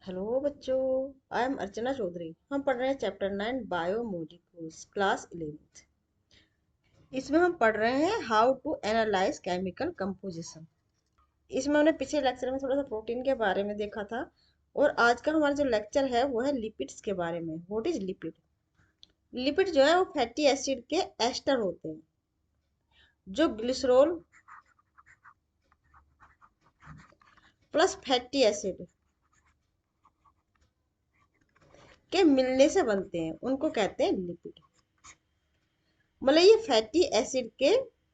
Hello बच्चों, I am अर्चना चौधरी। हम पढ़ रहे हैं चैप्टर 9 बायोमोलिक्यूल्स, क्लास 11th। इसमें हम पढ़ रहे हैं how to analyse chemical composition. इसमें हमने पिछले लेक्चर में थोड़ा सा प्रोटीन के बारे में देखा था, और आज का हमारा जो लेक्चर है वो है लिपिड्स के बारे में। What is lipid? लिपिड जो है वो फैटी एसिड के एस्टर होते हैं जो ग्लिसरॉल प्लस फैटी एसिड के मिलने से बनते हैं, उनको कहते हैं लिपिड। मतलब ये फैटी एसिड के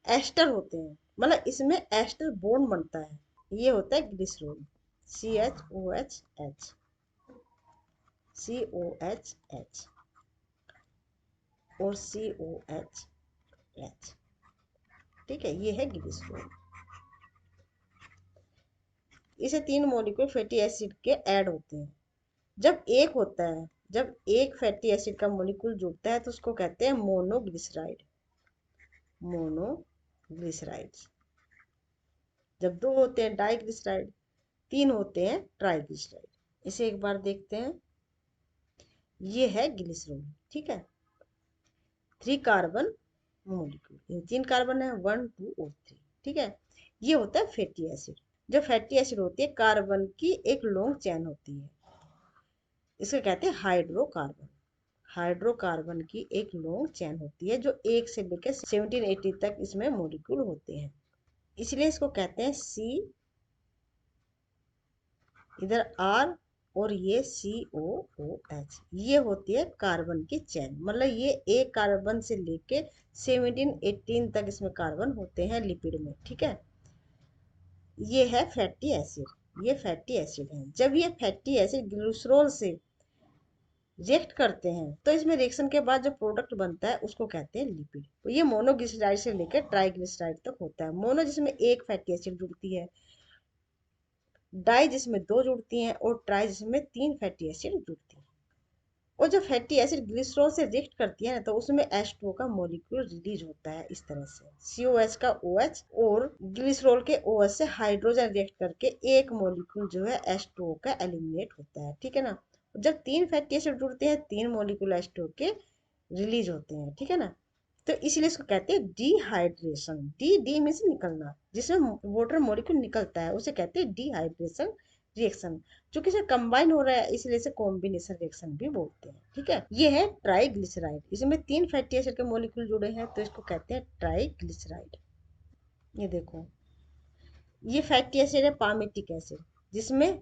एस्टर होते हैं, मतलब इसमें एस्टर बॉन्ड बनता है। ये होता है ग्लिसरॉल, CHOH, COH और COH। ठीक है, ये है ग्लिसरॉल। इसे तीन मॉलिक्यूल फैटी एसिड के ऐड होते हैं। जब एक फैटी एसिड का मॉलिक्यूल जुड़ता है तो उसको कहते हैं मोनोग्लिसराइड। मोनोग्लिसराइड। जब दो होते हैं डाइग्लिसराइड, तीन होते हैं ट्राइग्लिसराइड। इसे एक बार देखते हैं। ये है ग्लिसरॉल। ठीक है, 3 कार्बन मॉलिक्यूल, तीन कार्बन है, 1 2 और 3। ठीक है, ये होता है फैटी एसिड। जो फैटी एसिड होती है कार्बन की एक लॉन्ग चेन होती है, इसको कहते हैं हाइड्रोकार्बन। हाइड्रोकार्बन की एक लॉन्ग चेन होती है जो 1 से लेकर 1780 तक इसमें मॉलिक्यूल होते हैं, इसलिए इसको कहते हैं सी। इधर आर और ये COOH। ये होती है कार्बन की चेन। मतलब ये एक कार्बन से लेके 17 18 तक इसमें कार्बन होते हैं लिपिड में। ठीक है, ये है फैटी एसिड। ये फैटी एसिड है। जब ये फैटी एसिड ग्लिसरॉल से रिएक्ट करते हैं तो इसमें रिएक्शन के बाद जो प्रोडक्ट बनता है उसको कहते हैं लिपिड। तो ये मोनोग्लिसराइड से लेकर ट्राइग्लिसराइड तक होता है। मोनो जिसमें एक फैटी एसिड जुड़ती है, डाई जिसमें दो जुड़ती हैं, और ट्राई जिसमें तीन फैटी एसिड जुड़ती हैं। और जब फैटी एसिड ग्लिसरॉल से रिएक्ट करती है ना, तो उसमें H2O का मॉलिक्यूल रिलीज होता है इस तरह से। COH का OH और ग्लिसरॉल के OH से हाइड्रोजन रिएक्ट करके एक मॉलिक्यूल जो है H2O का एलिमिनेट होता है। ठीक है ना। जब तीन फैटी एसिड जुड़ते हैं, तीन मॉलिक्यूल H2O के रिलीज होते हैं। ठीक है ना। तो इसीलिए इसको कहते हैं डिहाइड्रेशन। डी में से निकलना, जिसमें वाटर मॉलिक्यूल निकलता है उसे कहते हैं डिहाइड्रेशन रिएक्शन। चूंकि इसे कंबाइन हो रहा है इसलिए इसे कॉम्बिनेशन रिएक्शन भी बोलते हैं। ठीक है, ये है ट्राइग्लिसराइड। इसमें तीन फैटी एसिड के मॉलिक्यूल जुड़े हैं तो इसको कहते हैं ट्राइग्लिसराइड। ये देखो, ये फैटी एसिड है पामेटिक एसिड, जिसमें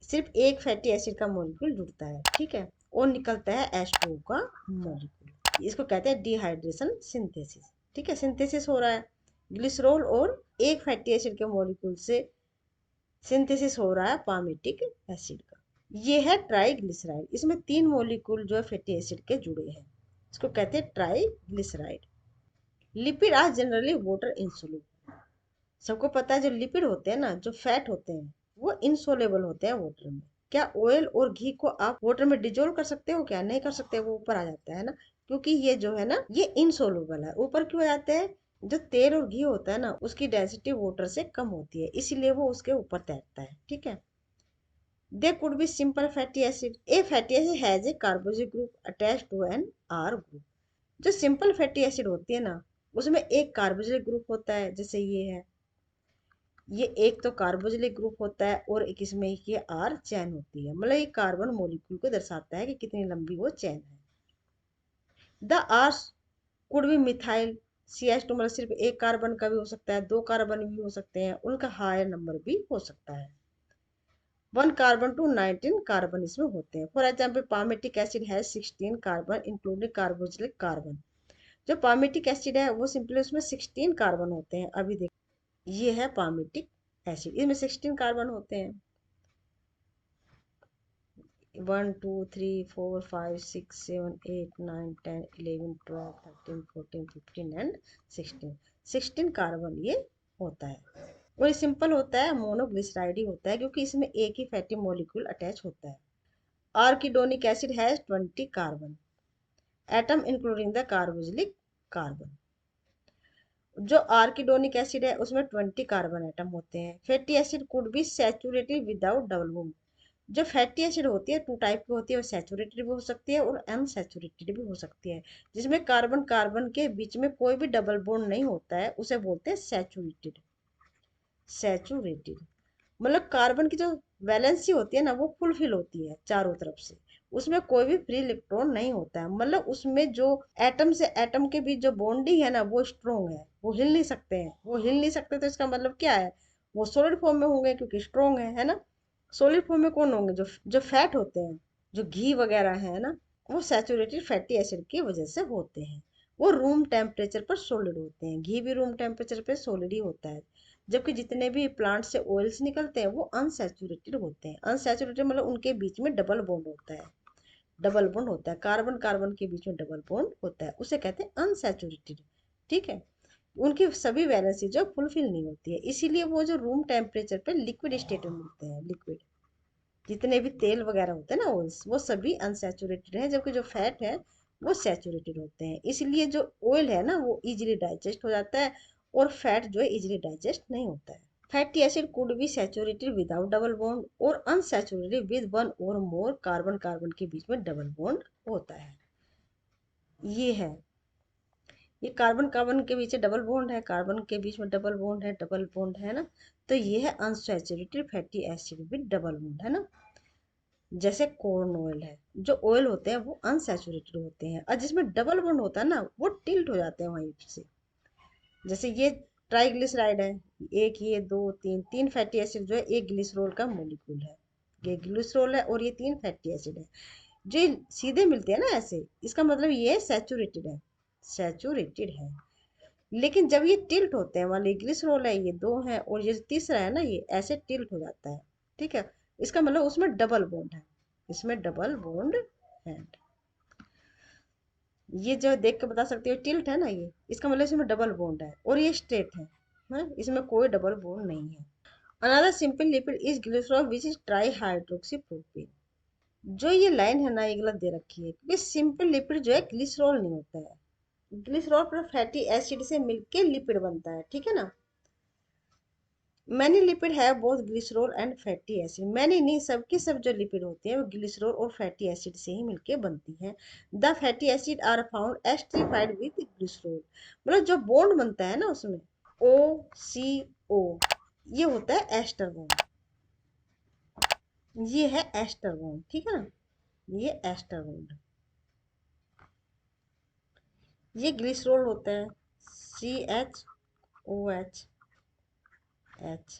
सिर्फ एक फैटी एसिड का मॉलिक्यूल जुड़ता है। ठीक है, और निकलता है H2O का मॉलिक्यूल। इसको कहते हैं डिहाइड्रेशन सिंथेसिस। ठीक है, सिंथेसिस हो रहा है ग्लिसरॉल और एक फैटी एसिड के मॉलिक्यूल से सिंथेसिस हो रहा है पामेटिक एसिड का। ये है ट्राइग्लिसराइड। इसमें तीन मॉलिक्यूल जो है फैटी एसिड के जुड़े हैं, इसको कहते हैं triglyceride. Lipid are generally water insoluble. सबको पता है जो लिपिड होते हैं ना, जो फैट होते हैं, वो इनसोलेबल होते हैं वाटर में। क्या ऑयल और घी को आप वाटर में डिजोल्व कर सकते हो? क्या नहीं कर सकते, वो ऊपर आ जाता है ना, क्योंकि ये जो है ना ये इनसोलेबल है। ऊपर क्यों आ जाते हैं? जो तेल और घी होता है ना उसकी डेंसिटी वाटर से कम होती है, इसीलिए वो उसके ऊपर तैरता है। ठीक है, they could be simple fatty acid. A fatty acid has a carboxyl group attached to an R group. जो सिंपल फैटी एसिड होती है ना उसमें एक कार्बोक्सिल ग्रुप होता है, जैसे ये है। ये एक तो कार्बोक्सिलिक ग्रुप होता है और एक इसमें ये आर चैन होती है। मतलब ये कार्बन मॉलिक्यूल को दर्शाता है कि कितनी लंबी वो चैन है। The R could be methyl CH2। मतलब सिर्फ एक कार्बन का भी हो सकता है, दो कार्बन भी हो सकते हैं, उनका हायर नंबर भी हो सकता है। 1 कार्बन to 19 कार्बन इसमें होते हैं। फॉर एग्जाम्पल पामेटिक एसिड है 16 कार्बन इंक्लूडिंग कार्बोक्सिलिक कार्बन। जो पामेटिक एसिड है वो सिंपली उसमें 16 कार्बन होते हैं। अभी देखो, ये है पामेटिक एसिड, इसमें 16 कार्बन होते हैं। 1 2 3 4 5 6 7 8 9 10 11 12 13 14 15 एंड 16 कार्बन ये होता है। और ये सिंपल होता है, मोनोग्लिसराइड ही होता है, क्योंकि इसमें एक ही फैटी मॉलिक्यूल अटैच होता है। Arachidonic acid has 20 carbon atom including the carboxylic carbon. जो आर्किडोनिक एसिड है उसमें 20 कार्बन एटम होते हैं। Fatty acid could be saturated without double bond. जो फैटी एसिड होती है 2 टाइप की होती है, वो सैचुरेटेड भी हो सकती है और अनसैचुरेटेड भी हो सकती है। जिसमें कार्बन कार्बन के बीच में कोई भी डबल बॉन्ड नहीं होता है उसे बोलते हैं सैचुरेटेड। सैचुरेटेड मतलब कार्बन की जो वैलेंसी होती है ना वो फुलफिल होती है चारों तरफ से, उसमें कोई भी फ्री इलेक्ट्रॉन नहीं होता है, मतलब उसमें जो एटम से एटम के बीच जो बॉन्डिंग है ना वो स्ट्रोंग है, वो हिल नहीं सकते हैं, वो हिल नहीं सकते तो इसका मतलब क्या है, वो सॉलिड फॉर्म में होंगे क्योंकि स्ट्रोंग है ना। सॉलिड फॉर्म में कौन होंगे, जो जो फैट होते हैं, जो घी वगैरह है ना, वो सैचुरेटेड फैटी एसिड की वजह से होते हैं। वो रूम टेम्परेचर पर सॉलिड होते हैं, घी भी रूम टेम्परेचर पे सॉलिड ही होता है। जबकि जितने भी प्लांट से ऑयल्स निकलते हैं वो अनसैचुरेटेड होते हैं। अनसैचुरेटेड मतलब उनके बीच में डबल बॉन्ड होता है, डबल बॉन्ड होता है, कार्बन कार्बन के बीच में डबल बॉन्ड होता है, उसे कहते हैं अनसैचुरेटेड। ठीक है, उनकी सभी वैलेंसी जो फुलफिल नहीं होती है, इसीलिए वो जो रूम टेम्परेचर पे लिक्विड स्टेट में मिलते हैं, लिक्विड। जितने भी तेल वगैरह होते हैं ना ऑयल्स, वो सभी अनसैचुरेटेड हैं, जबकि जो फैट है वो सैचुरेटेड होते हैं। इसलिए जो ऑयल है ना वो इजीली डाइजेस्ट हो जाता है और फैट जो है इजीली डाइजेस्ट नहीं होता है। Fatty acid could be saturated without double bond और अनसैचुरेटेड विद वन और मोर कार्बन कार्बन के बीच में डबल बॉन्ड होता है। ये है, ये कार्बन कार्बन के बीच डबल बॉन्ड है, कार्बन के बीच में डबल बॉन्ड है, डबल बॉन्ड है ना। तो ये है unsaturated fatty acid with double bond, है ना। जैसे कॉर्न ऑयल है, जो ऑयल होते हैं वो अनसैचुरेटेड होते हैं, और जिसमें डबल बॉन्ड होता है ना वो टिल्ट हो जाते हैं वहीं से। जैसे ये ट्राइग्लिसराइड है, एक ये दो तीन, तीन फैटी एसिड जो है एक ग्लिसरॉल का मोलिक्यूल है। ये ग्लिसरॉल है और ये तीन फैटी एसिड है, जो ये सीधे मिलते हैं ना ऐसे, इसका मतलब ये सैचुरेटेड है, सैचुरेटेड है। लेकिन जब ये टिल्ट होते हैं, मान लीजिए ग्लिसरॉल है, ये दो है और ये तीसरा है ना, ये ऐसे टिल्ट हो जाता है। ठीक है, इसका मतलब उसमें डबल बॉन्ड है, इसमें डबल बॉन्ड है। ये जो देख के बता सकते हो टिल्ट है ना, ये इसका मतलब इसमें डबल बॉन्ड है और ये स्ट्रेट है, इसमें कोई डबल बॉन्ड नहीं है। Another simple lipid is glycerol which is try hydroxy propane. जो ये लाइन है ना ये गलत दे रखी है, क्योंकि सिंपल लिपिड जो है ग्लिसरॉल नहीं होता है, ग्लिसरॉल पर फैटी एसिड से मिलके लिपिड बनता है, ठीक है ना। मैनी लिपिड है both glycerol and fatty acid, many नहीं, सबकी सब जो लिपिड होती है वो ग्लिसरॉल और फैटी एसिड से ही मिलके बनती हैं। The fatty acid are found esterified with glycerol, मतलब जो बॉन्ड बनता है ना उसमें ओ सी ओ, ये होता है एस्टर बॉन्ड, ये है एस्टर बॉन्ड, ठीक है ना, ये एस्टर बॉन्ड। ये ग्लिसरॉल होता है CHOH H,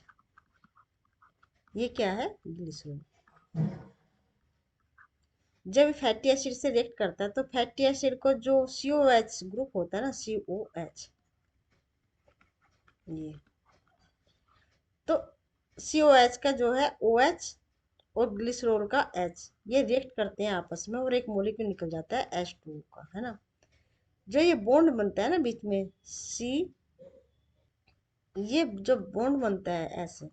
ये क्या है, ग्लिसरॉल। जब फैटी एसिड से रिएक्ट करता है तो फैटी एसिड को जो COH ग्रुप होता है ना, COH, ये तो COH का जो है OH और ग्लिसरॉल का H, ये रिएक्ट करते हैं आपस में और एक मॉलिक्यूल निकल जाता है H2O का, है ना। जो ये बॉन्ड बनता है ना बीच में C, ये जो बॉन्ड बनता है ऐसे,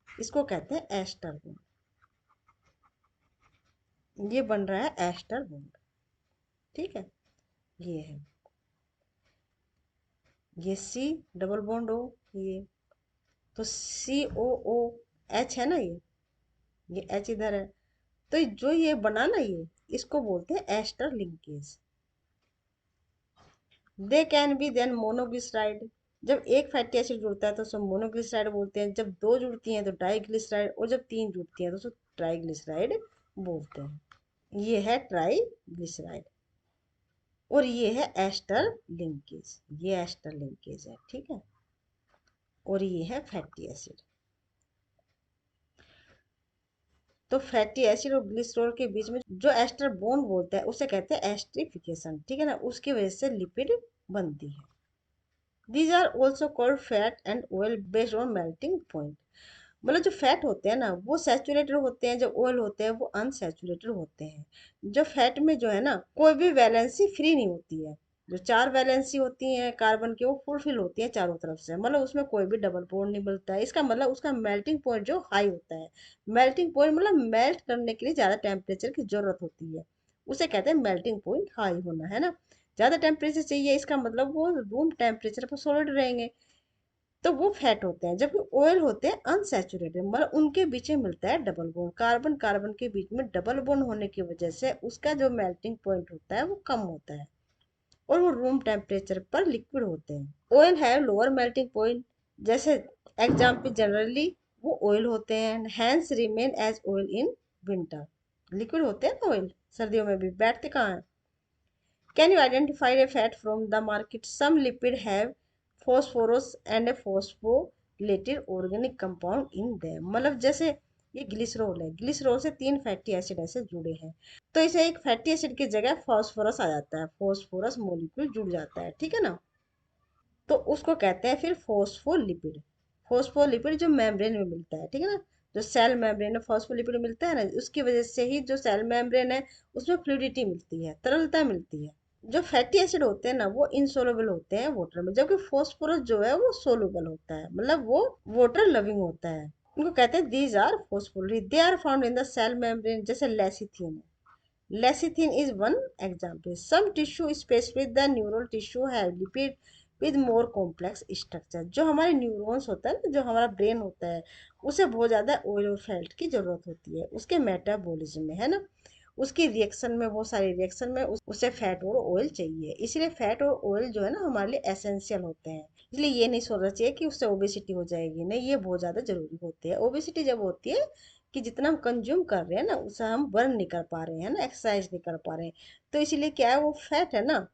इसको कहते हैं एस्टर बॉन्ड। ये बन रहा है एस्टर बॉन्ड, ठीक है। ये है, ये C डबल बॉन्ड O, ये तो COOH है ना, ये H इधर है, तो जो ये बना ना ये, इसको बोलते हैं ester linkage. They can be then monoglyceride, जब एक फैटी एसिड जुड़ता है तो उसे मोनोग्लिसराइड बोलते हैं, जब दो जुड़ती हैं तो डाइग्लिसराइड, और जब तीन जुड़ती हैं तो उसे ट्राइग्लिसराइड बोलते हैं। ये है ट्राइग्लिसराइड और ये है एस्टर लिंकेज, ये एस्टर लिंकेज है, ठीक है। और ये है फैटी एसिड। तो फैटी एसिड और ग्लिसरॉल के बीच में जो एस्टर बॉन्ड बोलता है उसे कहते हैं एस्ट्रिफिकेशन, ठीक है ना, उसकी वजह से लिपिड बनती है। These are also called fat and oil based on melting point, मतलब जो फैट होते हैं ना वो सैचुरेटेड होते हैं, जो ऑयल होते हैं वो अनसैचुरेटेड होते हैं। जो फैट में जो है ना कोई भी वैलेंसी फ्री नहीं होती है, जो चार वैलेंसी होती हैं कार्बन की वो फुलफिल होती है चारों तरफ से, मतलब उसमें कोई भी डबल बॉन्ड नहीं मिलता है, इसका मतलब उसका मेल्टिंग पॉइंट जो हाई होता है। मेल्टिंग पॉइंट मतलब मेल्ट करने के लिए ज़्यादा टेम्परेचर की जरूरत होती है, उसे कहते हैं मेल्टिंग पॉइंट हाई होना, है ना। ज़्यादा टेम्परेचर चाहिए इसका मतलब वो रूम टेम्परेचर पर सॉलिड रहेंगे, तो वो फैट होते हैं, जबकि ऑयल होते हैं अनसैचुरेटेड, मतलब उनके बीच में मिलता है डबल बॉन्ड, कार्बन कार्बन के बीच में डबल बॉन्ड होने की वजह से उसका जो मेल्टिंग पॉइंट होता है वो कम होता है और वो रूम टेम्परेचर पर लिक्विड होते हैं। ऑयल है लोअर मेल्टिंग पॉइंट, जैसे एग्जाम्पल जनरली वो ऑयल होते हैं, hence remain as oil in winter. Liquid होते हैं ना ऑयल, सर्दियों में भी बैठते कहाँ हैं। Can you identify a fat from the market? Some lipid have phosphorus and a phosphorylated organic compound in them। मतलब जैसे ये ग्लिसरॉल है, ग्लिसरॉल से 3 फैटी एसिड ऐसे जुड़े हैं, तो इसे एक फैटी एसिड की जगह फास्फोरस आ जाता है, फास्फोरस मोलिक्यूल जुड़ जाता है, ठीक है ना। तो उसको कहते हैं फिर फॉस्फोलिपिड। फॉस्फोलिपिड जो मेम्ब्रेन में मिलता है, ठीक है ना, जो सेल मेम्ब्रेन में फॉस्फोलिपिड मिलता है ना, उसकी वजह से ही जो सेल मेम्ब्रेन है उसमें फ्लूइडिटी मिलती है, तरलता मिलती है। जो फैटी एसिड होते हैं ना वो इनसोलुबल होते हैं वाटर में, जबकि फॉस्फोरस जो है वो सोलुबल होता है, मतलब वो वाटर लविंग होता है। उनको कहते हैं these are phospholipid, they are found in the cell membrane, जैसे लेसिथिन है। Lecithin is one example. Some tissue specific the neural tissue have lipid with more complex structure. जो हमारे न्यूरॉन्स होता है ना, जो हमारा ब्रेन होता है, उसे बहुत ज़्यादा ऑयल और फैट की ज़रूरत होती है उसके मेटाबॉलिज्म में, है ना, उसकी रिएक्शन में, बहुत सारी रिएक्शन में उसे फैट और ऑयल चाहिए। इसलिए फैट और ऑयल जो है ना हमारे लिए एसेंशियल होते हैं। इसलिए ये नहीं सोचना चाहिए कि उससे ओबेसिटी हो जाएगी, नहीं, ये बहुत ज़्यादा जरूरी होती है। ओबेसिटी जब होती है कि जितना हम कंज्यूम कर रहे हैं ना उसे हम बर्न नहीं कर पा रहे हैं ना, एक्सरसाइज नहीं कर पा रहे हैं, तो इसीलिए क्या है, वो फैट है ना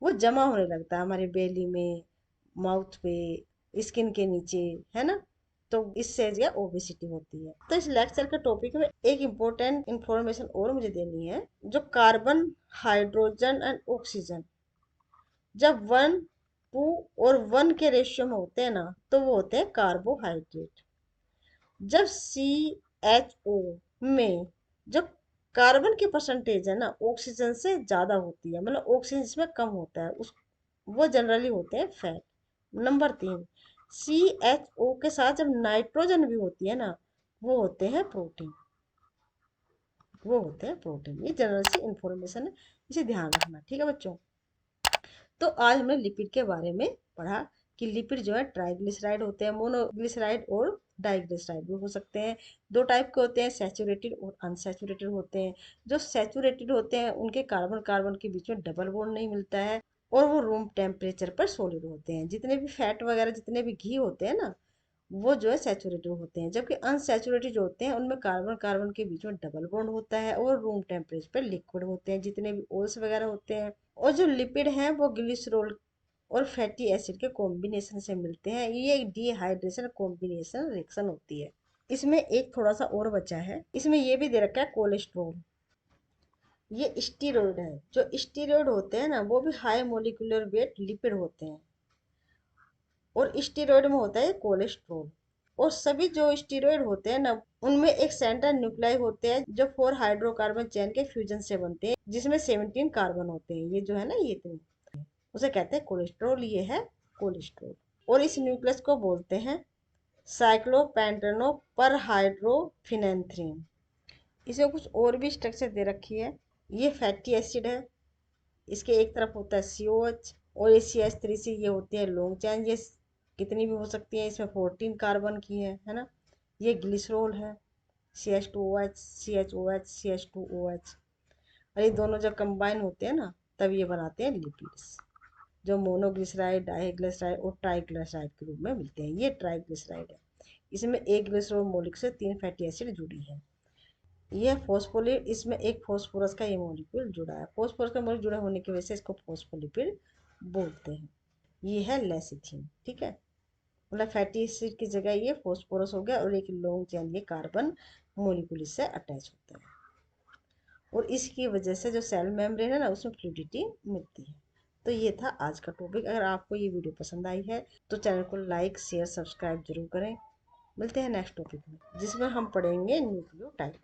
वो जमा होने लगता है हमारी बेली में, माउथ पे, स्किन के नीचे, है ना। तो इससे जो ओबेसिटी होती है। तो इस लेक्चर के टॉपिक में एक इम्पोर्टेंट इंफॉर्मेशन और मुझे देनी है। जो कार्बन, हाइड्रोजन एंड ऑक्सीजन जब 1:1 के रेशियो में होते हैं ना तो वो होते हैं कार्बोहाइड्रेट। जब CHO में जो कार्बन की परसेंटेज है ना ऑक्सीजन से ज्यादा होती है, मतलब ऑक्सीजन इसमें कम होता है, उस वो जनरली होते हैं फैट। नंबर 3, CHO के साथ जब नाइट्रोजन भी होती है ना वो होते हैं प्रोटीन, वो होते हैं प्रोटीन। ये जनरल सी इंफॉर्मेशन है, इसे ध्यान रखना, ठीक है बच्चों। तो आज हमने लिपिड के बारे में पढ़ा कि लिपिड जो है ट्राइग्लिसराइड होते हैं, मोनोग्लिसराइड और डाइग्लिसराइड भी हो सकते हैं। दो टाइप के होते हैं, सैचुरेटेड और अनसैचुरेटेड होते हैं। जो सैचुरेटेड होते हैं उनके कार्बन कार्बन के बीच में डबल बॉन्ड नहीं मिलता है और वो रूम टेम्परेचर पर सॉलिड होते हैं। जितने भी फैट वगैरह, जितने भी घी होते हैं ना वो जो है सैचुरेटेड होते हैं, जबकि अनसैचुरेटेड जो होते हैं उनमें कार्बन कार्बन के बीच में डबल बॉन्ड होता है और रूम टेम्परेचर पर लिक्विड होते हैं, जितने भी ऑयल्स वगैरह होते हैं। और जो लिपिड हैं वो ग्लिसरॉल और फैटी एसिड के कॉम्बिनेशन से मिलते हैं, ये एक डिहाइड्रेशन कॉम्बिनेशन रिएक्शन होती है। इसमें एक थोड़ा सा और बचा है, इसमें ये भी दे रखा है कोलेस्ट्रॉल। ये स्टीरॉयड है, जो स्टीरॉयड होते हैं ना वो भी हाई मोलिकुलर वेट लिपिड होते हैं और स्टीरॉयड में होता है कोलेस्ट्रॉल। और सभी जो स्टीरॉयड होते हैं ना उनमें एक सेंट्रल न्यूक्लियाई होते हैं जो 4 हाइड्रोकार्बन चेन के फ्यूजन से बनते हैं, जिसमें 17 कार्बन होते हैं। ये जो है ना ये तीन, उसे कहते हैं कोलेस्ट्रॉल, ये है कोलेस्ट्रॉल। और इस न्यूक्लियस को बोलते हैं साइक्लोपेंटेनो पर हाइड्रोफिनेंथ्रीन। इसमें कुछ और भी स्ट्रक्चर दे रखी है। ये फैटी एसिड है, इसके एक तरफ होता है COH और ये CH3 ये होती है लॉन्ग चैन, ये कितनी भी हो सकती है, इसमें 14 कार्बन की है ना। ये ग्लिसरॉल है, CH2OH CHOH CH2OH, और ये दोनों जब कंबाइन होते हैं ना तब ये बनाते हैं लिपिड्स, जो मोनोग्लिसराइड, डाइग्लिसराइड और ट्राइग्लिसराइड के रूप में मिलते हैं। ये ट्राइग्लिसराइड है, इसमें एक ग्लिसरॉल मॉलिक्यूल से 3 फैटी एसिड जुड़ी है। ये फॉस्फोलिपिड, इसमें एक फास्फोरस का ये मॉलिक्यूल जुड़ा है, फास्फोरस का मॉलिक्यूल जुड़ा होने की वजह से इसको फॉस्फोलिपिड बोलते हैं। ये है लेसिथिन, ठीक है, मतलब फैटी एसिड की जगह ये फॉस्फोरस हो गया और एक लॉन्ग चेन ये कार्बन मॉलिक्यूल इससे अटैच होता है और इसकी वजह से जो सेल मेम्ब्रेन है ना उसमें फ्लूइडिटी मिलती है। तो ये था आज का टॉपिक। अगर आपको ये वीडियो पसंद आई है तो चैनल को लाइक शेयर सब्सक्राइब जरूर करें। मिलते हैं नेक्स्ट टॉपिक में जिसमें हम पढ़ेंगे न्यूक्लियोटाइड।